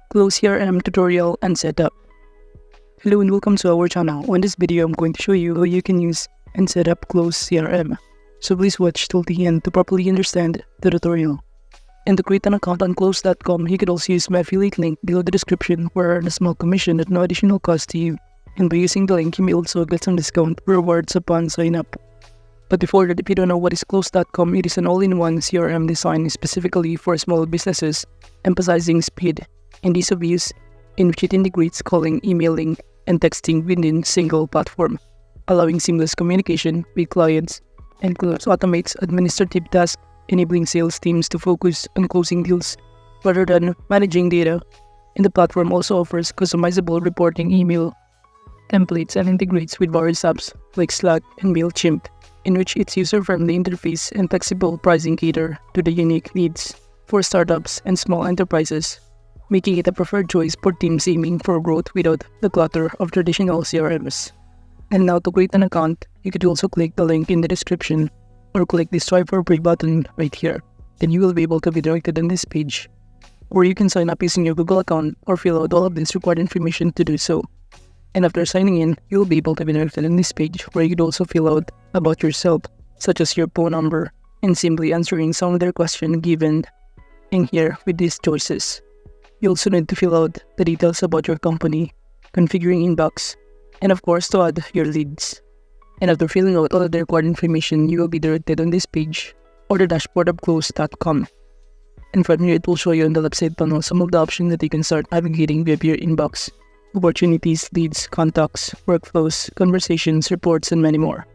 Close CRM tutorial and setup. Hello and welcome to our channel. In this video, I'm going to show you how you can use and set up Close CRM. So please watch till the end to properly understand the tutorial. And to create an account on close.com, you could also use my affiliate link below the description where I earn a small commission at no additional cost to you. And by using the link, you may also get some discount rewards upon sign up. But before that, if you don't know what is close.com, it is an all-in-one CRM design specifically for small businesses, emphasizing speed and ease of use, in which it integrates calling, emailing, and texting within single platform, allowing seamless communication with clients, and Close automates administrative tasks, enabling sales teams to focus on closing deals rather than managing data. And the platform also offers customizable reporting email templates and integrates with various apps like Slack and MailChimp, in which its user-friendly interface and flexible pricing cater to the unique needs for startups and small enterprises, making it a preferred choice for teams aiming for growth without the clutter of traditional CRMs. And now to create an account, you could also click the link in the description or click the Strive for Free button right here. Then you will be able to be directed on this page, where you can sign up using your Google account or fill out all of this required information to do so. And after signing in, you will be able to be directed on this page where you could also fill out about yourself, such as your phone number, and simply answering some of their questions given in here with these choices. You also need to fill out the details about your company, configuring inbox, and of course to add your leads. And after filling out all of the required information, you will be directed on this page or the dashboard of close.com. And from here, it will show you on the left side panel some of the options that you can start navigating via your inbox: opportunities, leads, contacts, workflows, conversations, reports, and many more.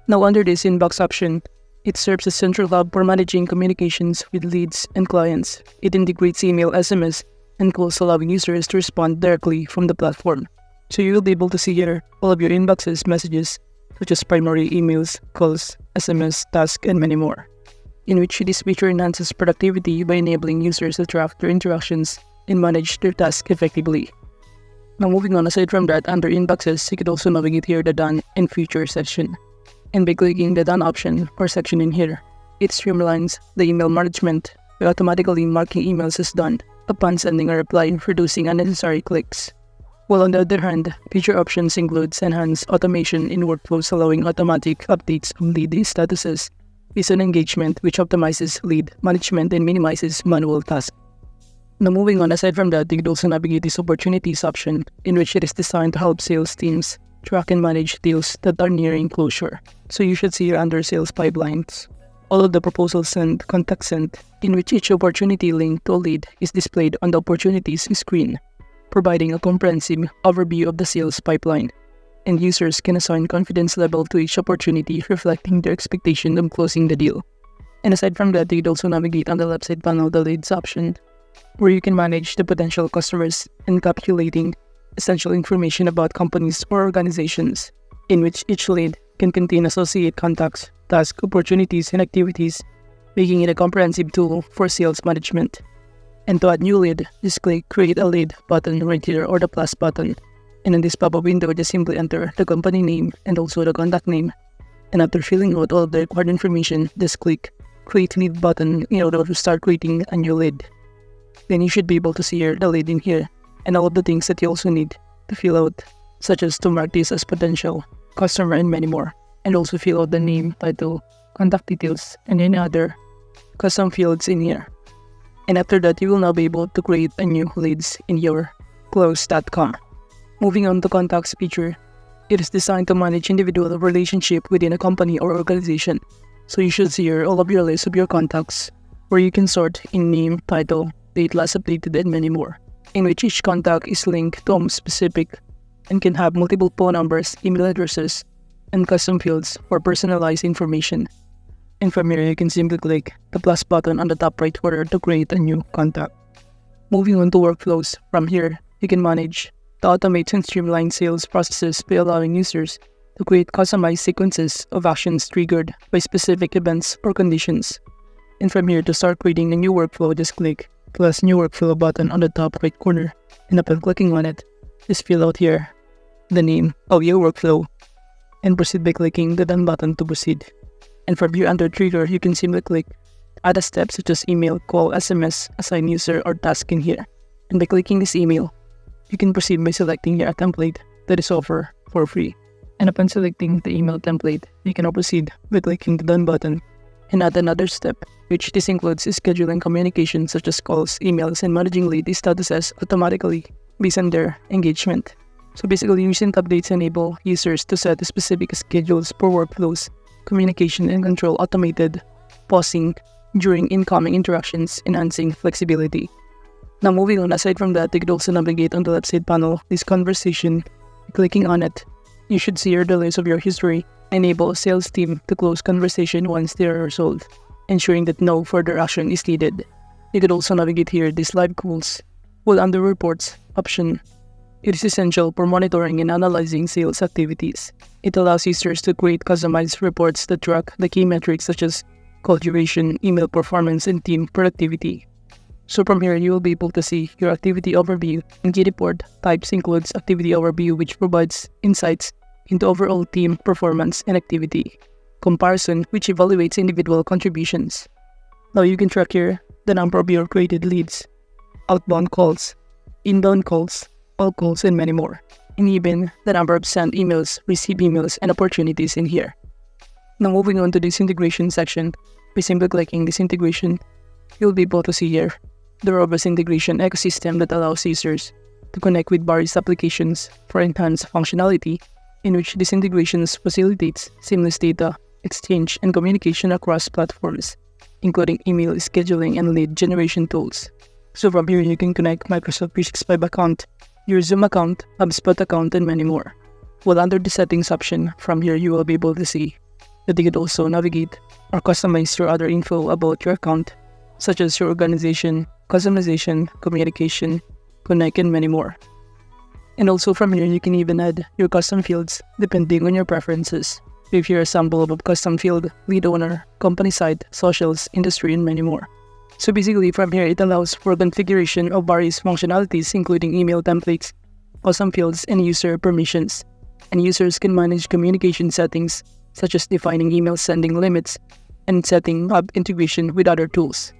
Now under this inbox option, it serves as central hub for managing communications with leads and clients. It integrates email, SMS, and calls, allowing users to respond directly from the platform. So you will be able to see here all of your inboxes, messages, such as primary emails, calls, SMS, tasks, and many more, in which this feature enhances productivity by enabling users to track their interactions and manage their tasks effectively. Now moving on, aside from that, under inboxes, you could also navigate here the Done and Future section. And by clicking the Done option or section in here, it streamlines the email management by automatically marking emails as done upon sending a reply, reducing unnecessary clicks. While on the other hand, future options includes enhanced automation in workflows, allowing automatic updates of lead statuses based on engagement, which optimizes lead management and minimizes manual tasks. Now moving on, aside from that, you could also navigate this opportunities option, in which it is designed to help sales teams track and manage deals that are nearing closure. So you should see here under sales pipelines all of the proposals sent, contacts sent, in which each opportunity linked to a lead is displayed on the opportunities screen, providing a comprehensive overview of the sales pipeline. And users can assign confidence level to each opportunity, reflecting their expectation of closing the deal. And aside from that, you could also navigate on the left side panel the leads option, where you can manage the potential customers and calculating essential information about companies or organizations, in which each lead can contain associated contacts, tasks, opportunities, and activities, making it a comprehensive tool for sales management. And to add new lead, just click Create a Lead button right here or the plus button. And in this pop-up window, just simply enter the company name and also the contact name. And after filling out all of the required information, just click Create Lead button in order to start creating a new lead. Then you should be able to see here the lead in here and all of the things that you also need to fill out, such as to mark this as potential customer and many more, and also fill out the name, title, contact details, and any other custom fields in here. And after that, you will now be able to create a new leads in your close.com. Moving on to contacts feature, it is designed to manage individual relationship within a company or organization. So you should see here all of your list of your contacts, where you can sort in name, title, date last updated, and many more, in which each contact is linked to a specific and can have multiple phone numbers, email addresses, and custom fields for personalized information. And from here, you can simply click the plus button on the top right corner to create a new contact. Moving on to workflows, from here, you can manage the automate and streamline sales processes by allowing users to create customized sequences of actions triggered by specific events or conditions. And from here, to start creating a new workflow, just click plus new workflow button on the top right corner, and upon clicking on it, just fill out here the name of your workflow and proceed by clicking the done button to proceed. And from here under trigger, you can simply click add a step such as email, call, SMS, assign user, or task in here. And by clicking this email, you can proceed by selecting your template that is offered for free. And upon selecting the email template, you can now proceed by clicking the Done button and add another step, which this includes scheduling communication such as calls, emails, and managing lead statuses automatically based on their engagement. So basically, recent updates enable users to set specific schedules for workflows, communication, and control automated pausing during incoming interactions, enhancing flexibility. Now moving on, aside from that, you could also navigate on the left side panel this conversation. Clicking on it, you should see your delays of your history. Enable sales team to close conversation once they are resolved, ensuring that no further action is needed. You could also navigate here this live calls. While under reports option, it is essential for monitoring and analyzing sales activities. It allows users to create customized reports that track the key metrics such as call duration, email performance, and team productivity. So from here, you will be able to see your activity overview, and key report types includes activity overview, which provides insights into overall team performance and activity. Comparison, which evaluates individual contributions. Now you can track here the number of your created leads, outbound calls, inbound calls, all calls, and many more. And even the number of sent emails, received emails, and opportunities in here. Now moving on to this integration section, by simply clicking this integration, you'll be able to see here the robust integration ecosystem that allows users to connect with various applications for enhanced functionality, in which this integrations facilitates seamless data exchange and communication across platforms, including email scheduling and lead generation tools. So from here, you can connect Microsoft 365 account, your Zoom account, HubSpot account, and many more. While under the settings option, from here you will be able to see that you could also navigate or customize your other info about your account, such as your organization, customization, communication, connect, and many more. And also from here, you can even add your custom fields depending on your preferences. If you're a sample of a custom field, lead owner, company site, socials, industry, and many more. So basically from here, it allows for configuration of various functionalities including email templates, custom fields, and user permissions. And users can manage communication settings such as defining email sending limits and setting up integration with other tools.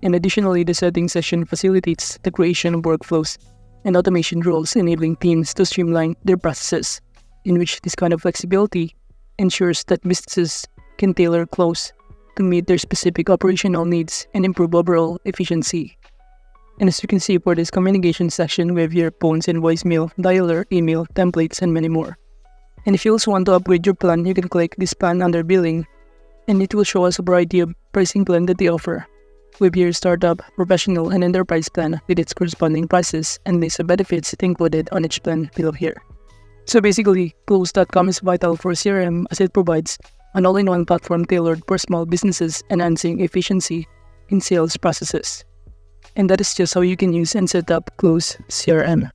And additionally, the settings section facilitates the creation of workflows and automation rules, enabling teams to streamline their processes, in which this kind of flexibility ensures that businesses can tailor close to meet their specific operational needs and improve overall efficiency. And as you can see, for this communication section, we have here phones and voicemail, dialer, email, templates, and many more. And if you also want to upgrade your plan, you can click this plan under billing, and it will show us a variety of pricing plan that they offer. We have here startup, professional, and enterprise plan with its corresponding prices and list of benefits included on each plan below here. So basically, Close.com is vital for CRM as it provides an all-in-one platform tailored for small businesses, enhancing efficiency in sales processes. And that is just how you can use and set up Close CRM.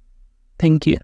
Thank you.